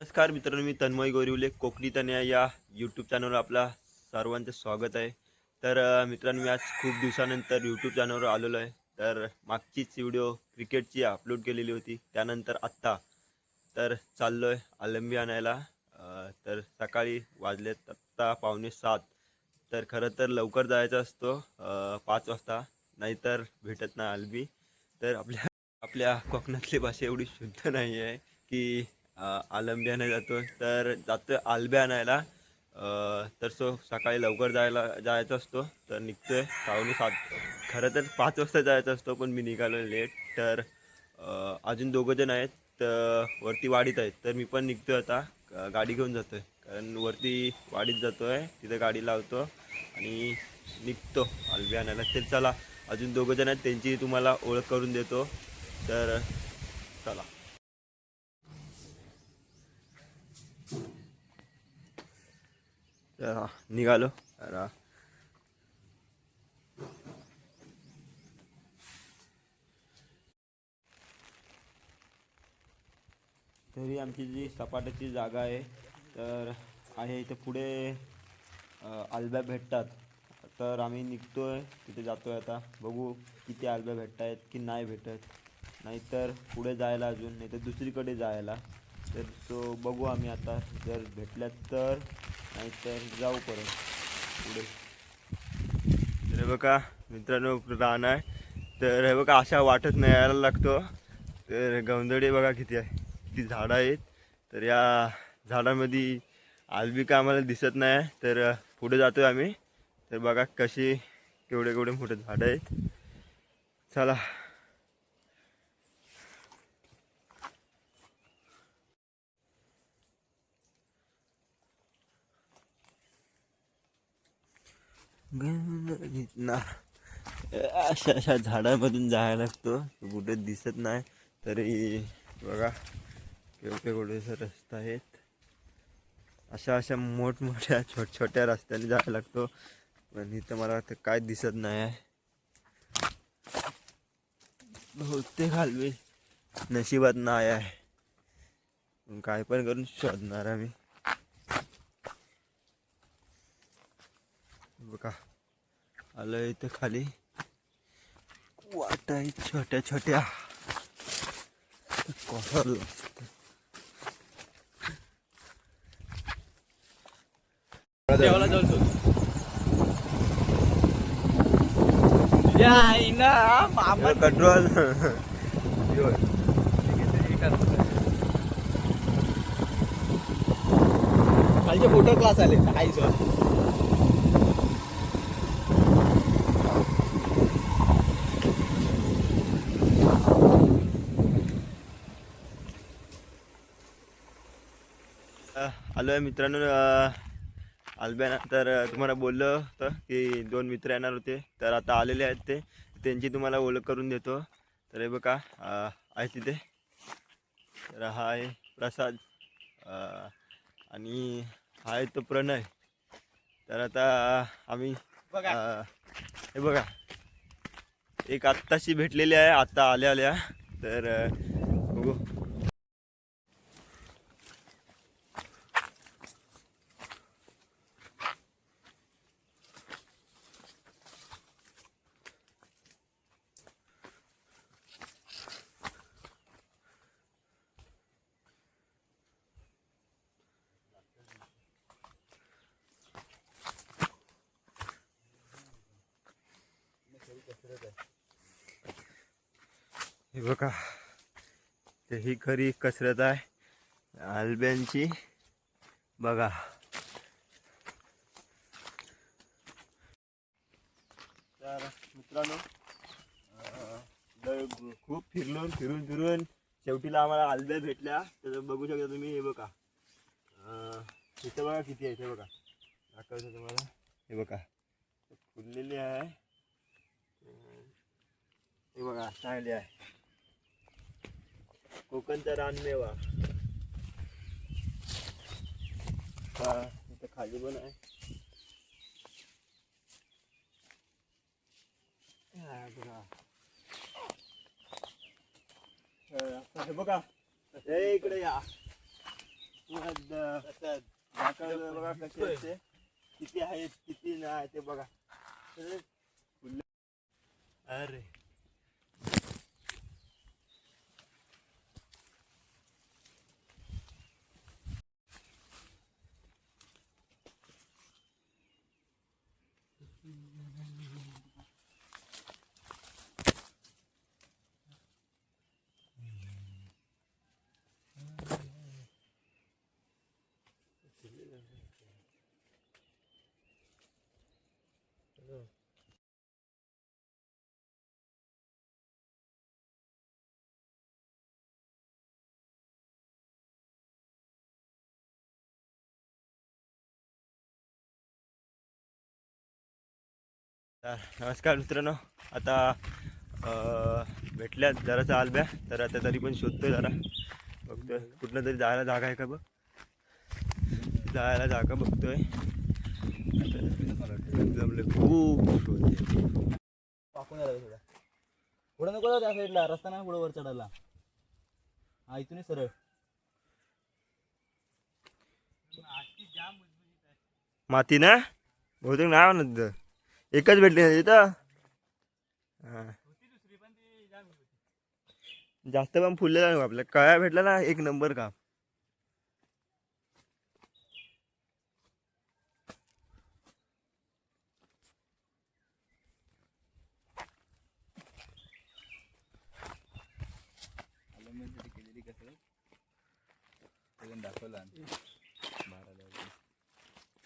नमस्कार मित्रांनो, मी तन्मय गोरिवले कोकणी तनया या यूट्यूब चॅनलवर आपला सर्वांचं स्वागत आहे. तर मित्रांनो, मी आज खूप दिवसानंतर यूट्यूब चॅनलवर आलेलो आहे. तर मागचीच व्हिडिओ क्रिकेटची अपलोड केलेली होती, त्यानंतर आत्ता तर चाललो आहे आलंबी आणायला. तर सकाळी वाजलेत आत्ता 6:45. तर खरं तर लवकर जायचं असतो 5 वाजता, नाहीतर भेटत नाही आलबी. तर आपल्या आपल्या कोकणातली भाषा एवढी शुद्ध नाही आहे की आलंबी आणायला जातोय आलबी आणायला. तर सकाळी लवकर जायचं असतो, तर निघतोय 6:45. खरं तर 5 वाजता जायचं असतो, पण मी निघालो लेट. तर अजून दोघं जण आहेत, वरती वाडीत आहेत. तर मी पण निघतोय आता, गाडी घेऊन जातोय, कारण वरती वाडीत जातोय, तिथे गाडी लावतो आणि निघतो आलबी आणायला. तर चला, अजून दोघं जण आहेत, त्यांची तुम्हाला ओळख करून देतो. तर चला. निघालो. तरी आमची जी सपाटाची जागा आहे, तर आहे इथे पुढे आलब्या भेटतात. तर आम्ही निघतोय, तिथे जातोय. आता बघू किती आलब्या भेटत आहेत की नाही भेटत, नाहीतर पुढे जायला अजून, नाही तर दुसरीकडे जायला. तर तो बघू आम्ही आता, जर भेटल्यात तर, नाहीतर जाऊ परत पुढे. तर हे बघा मित्रांनो, रान आहे. तर हे बघा, अशा वाटत नाही यायला लागतो. तर गवंदडी बघा किती आहे, किती झाडं आहेत. तर या झाडामध्ये आलबी का आम्हाला दिसत नाही. तर पुढे जातोय आम्ही. तर बघा कशी केवढे केवढे मोठे झाडं आहेत. चला. ना अशा अशा झाडामधून जायला लागतो, कुठे दिसत नाही. तरी बघा केवढे केवढे रस्ते आहेत. अशा अशा मोठमोठ्या छोट्या रस्त्याने जायला लागतो, पण इथं मला वाटतं काय दिसत नाही आहे. बहुतेक हलवे नशिबात नाही आहे, काय पण करून शोधणार आम्ही. बघा आलं इथं खाली वाट आहे छोट्या छोट्या. कंट्रोल. खालचे फोटो क्लास आले काही सर. आलो आहे मित्रांनो आलब्याना. तर तुम्हाला बोललो होतं की 2 मित्र येणार होते, तर आता आलेले आहेत ते. त्यांची तुम्हाला ओळख करून देतो. तर हे बघा आहे तिथे. तर हा आहे प्रसाद आणि हा आहे तो प्रणय. तर आता आम्ही हे बघा, एक आत्ताशी भेटलेली आहे, आत्ता आल्या. तर बघू. हे बघा, ही खरी कसरत आहे आलब्यांची. बघा तर मित्रांनो, खूप फिरून शेवटीला आम्हाला आलब्या भेटल्या. तर बघू शकता तुम्ही. हे बघा इथं बघा किती आहे, हे बघा दाखवतो तुम्हाला. हे बघा फुललेली आहे. हे बघा चांगली आहे, कोकणचा रानमेवा. इथं खाली पण आहे. हे बघा, इकडे या. झाकळ बघा कसे असते, किती आहेत किती नाही ते बघा. अरे तर नमस्कार मित्रांनो, आता भेटल्यात जरासा आलब्या, तर आता तरी पण शोधतोय जरा, बघतोय कुठलं तरी जायला जागा आहे का बघ, जायला जागा बघतोय. जमले खूप शोधते. पाकून यायला थोडा पुढे नको जाऊ, त्या साईडला रस्ता नाही पुढे वर चढायला. हा इथून सरळ. माती ना बहुतेक नाही म्हणत तिथं. एकच भेटली ना तिथं. हा जास्त पण फुललेला नाही आपल्या, कळ्या भेटला ना एक नंबर काम.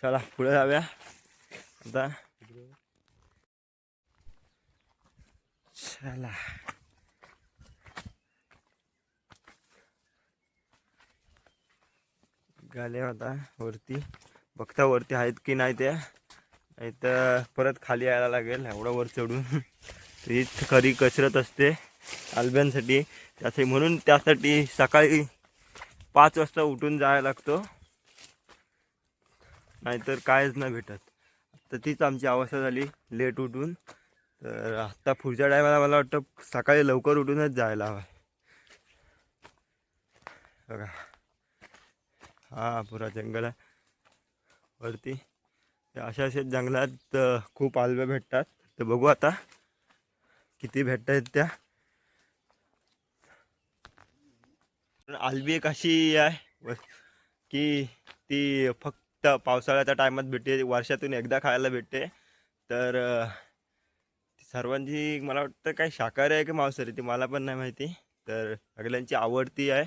चला पुढे जाऊया आता. चला गाले आता वरती, बघता वरती आहेत की नाही त्या, नाही तर परत खाली यायला लागेल एवढं वर चढून. हीच खरी कसरत असते आल्ब्यांसाठी, त्यासाठी म्हणून त्यासाठी सकाळी 5 वाजता उठून जायला लागतो, नाहीतर कायच नाही भेटत. तर तीच आमची अवस्था झाली लेट उठून. तर आत्ता पुढच्या टायमाला मला वाटतं सकाळी लवकर उठूनच जायला हवं. बघा हा पुरा जंगल आहे वरती. अशा जंगलात खूप आलब्या भेटतात. तर बघू आता किती भेटत आहेत त्या. आलबी एक अशी आहे की ती फक्त पावसाळ्याच्या टायमात भेटते, वर्षातून एकदा खायला भेटते. तर सर्वांची मला वाटतं काही शाकाहारी आहे की मांसाहारी ती मला पण नाही माहिती. तर सगळ्यांची आवडती आहे.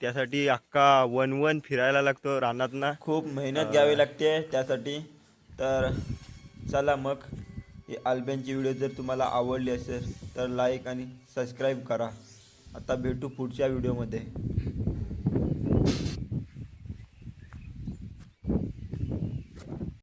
त्यासाठी अख्खा वन फिरायला लागतो रानातना, खूप मेहनत घ्यावी लागते त्यासाठी. तर चला मग, ही आल्ब्यांची व्हिडिओ जर तुम्हाला आवडली असेल तर लाईक आणि सबस्क्राईब करा. आता भेटू पुढच्या व्हिडिओमध्ये.